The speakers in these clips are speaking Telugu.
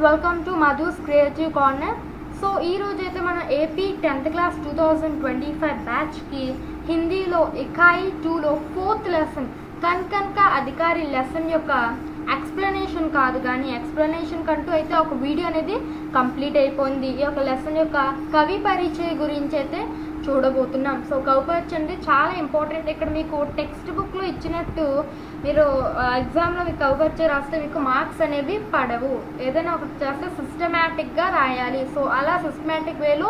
Welcome to Madhu's creative corner. So ఈరోజు అయితే మనం ఏపీ 10th క్లాస్ 2025 బ్యాచ్కి హిందీలో ఇకాయి 2లో 4th లెసన్ కన్ కా అధికారి లెసన్ యొక్క ఎక్స్ప్లెనేషన్ కాదు కానీ ఎక్స్ప్లెనేషన్ కంటూ అయితే ఒక వీడియో అనేది కంప్లీట్ అయిపోయింది. ఈ యొక్క లెసన్ యొక్క కవి పరిచయ గురించి అయితే చూడబోతున్నాం. సో కవి పరిచయం అంటే చాలా ఇంపార్టెంట్. ఇక్కడ మీకు టెక్స్ట్ బుక్లో ఇచ్చినట్టు మీరు ఎగ్జామ్లో మీకు కవి పరిచయం రాస్తే మీకు మార్క్స్ అనేవి పడవు. ఏదైనా ఒకటి చేస్తే సిస్టమేటిక్గా రాయాలి. సో అలా సిస్టమేటిక్ వేలో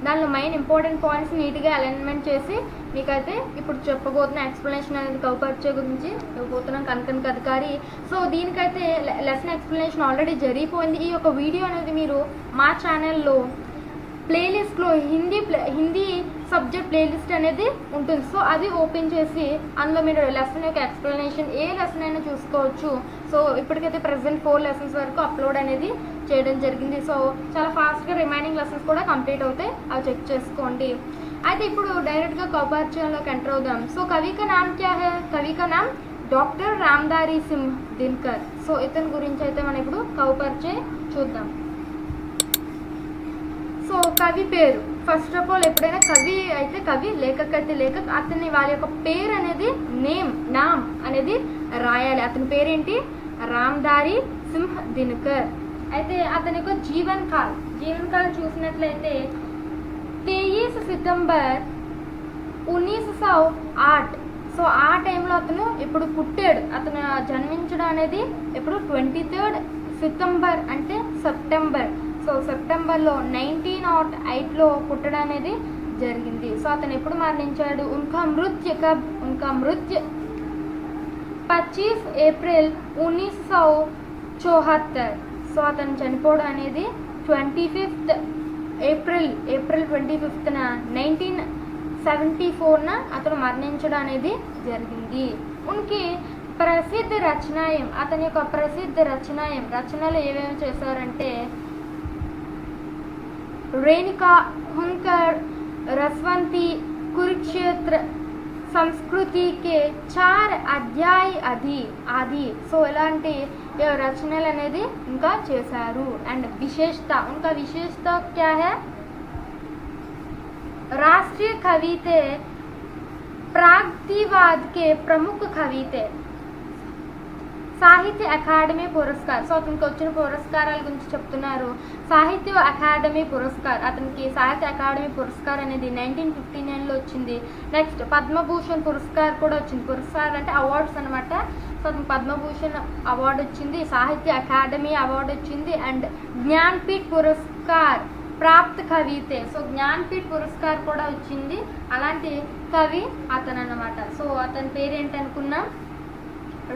దానిలో మెయిన్ ఇంపార్టెంట్ పాయింట్స్ నీట్గా అలైన్మెంట్ చేసి మీకైతే ఇప్పుడు చెప్పబోతున్న ఎక్స్ప్లెనేషన్ అనేది కవి పరిచయం గురించి ఇవ్వబోతున్నాం కనకనక అధికారి. సో దీనికైతే లెసన్ ఎక్స్ప్లెనేషన్ ఆల్రెడీ జరిగిపోయింది. ఈ యొక్క వీడియో అనేది మీరు మా ఛానల్లో ప్లేలిస్ట్లో హిందీ సబ్జెక్ట్ ప్లేలిస్ట్ అనేది ఉంటుంది. సో అది ఓపెన్ చేసి అందులో మీరు లెసన్ యొక్క ఎక్స్ప్లెనేషన్ ఏ లెసన్ అయినా చూసుకోవచ్చు. సో ఇప్పటికైతే ప్రజెంట్ 4 లెసన్స్ వరకు అప్లోడ్ అనేది చేయడం జరిగింది. సో చాలా ఫాస్ట్గా రిమైనింగ్ లెసన్స్ కూడా కంప్లీట్ అవుతాయి, అవి చెక్ చేసుకోండి. అయితే ఇప్పుడు డైరెక్ట్గా కవి పరిచయంలోకి ఎంటర్ అవుదాం. సో కవి కా నామ్ క్యా హై? కవి కా నామ్ డాక్టర్ రామ్ధారి సింహ్ దినకర్. సో ఇతని గురించి అయితే మనం ఇప్పుడు కవి పరిచయం చూద్దాం. సో కవి పేరు, ఫస్ట్ ఆఫ్ ఆల్ ఎప్పుడైనా కవి అయితే కవి, లేఖక్ అయితే లేఖక్, అతని వాళ్ళ యొక్క పేరు అనేది నామ్ అనేది రాయాలి. అతని పేరేంటి? రామ్ధారి సింహ్ దినకర్. అయితే అతని యొక్క జీవన్ కాల్ చూసినట్లయితే 23 సితంబర్ 1908. సో ఆ టైంలో అతను ఇప్పుడు పుట్టాడు. అతను జన్మించడం అనేది ఇప్పుడు 23rd సితంబర్ అంటే సెప్టెంబర్. సో సెప్టెంబర్లో 1908లో పుట్టడం అనేది జరిగింది. సో అతను ఎప్పుడు మరణించాడు? ఉన్కా మృత్యు 25 ఏప్రిల్ 1974. సో అతను చనిపోవడం అనేది 25th ఏప్రిల్ 25న 1974న అతను మరణించడం అనేది జరిగింది. ఉనికి ప్రసిద్ధ రచనాయం, అతని యొక్క ప్రసిద్ధ రచనలు ఏమేమి చేశారంటే रेणुका हुनकर रसवंती कुरुक्षेत्र సంస్కృతి కే 4 అధ్యాయ ఆది. సో ఇలాంటి రచనలు అనేది ఇంకా చేశారు. అండ్ విశేషత క్యా హై? రాష్ట్రీయ కవి थे, प्रागतिवाद के प्रमुख कवि थे, సాహిత్య అకాడమీ పురస్కార్. సో అతనికి వచ్చిన పురస్కారాల గురించి చెప్తున్నారు. సాహిత్య అకాడమీ పురస్కార్, అతనికి సాహిత్య అకాడమీ పురస్కార్ అనేది 1959లో వచ్చింది. నెక్స్ట్ పద్మభూషణ్ పురస్కార్ కూడా వచ్చింది. పురస్కార్ అంటే అవార్డ్స్ అనమాట. సో అతనికి పద్మభూషణ్ అవార్డు వచ్చింది, సాహిత్య అకాడమీ అవార్డు వచ్చింది, అండ్ జ్ఞాన్పీఠ్ పురస్కార్ ప్రాప్త కవి थे. సో జ్ఞాన్పీఠ్ పురస్కార్ కూడా వచ్చింది. అలాంటి కవి అతను అనమాట. సో అతని పేరేంటి అనుకున్నాం?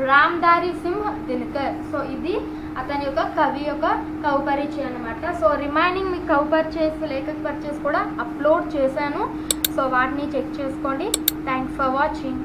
రామ్ధారి సింహ్ దినకర్. సో ఇది అతని యొక్క కవి పరిచయం అనమాట. సో రిమైనింగ్ మీకు కవి పరిచయం, లేఖక పరిచయం కూడా అప్లోడ్ చేశాను. సో వాటిని చెక్ చేసుకోండి. Thanks for watching.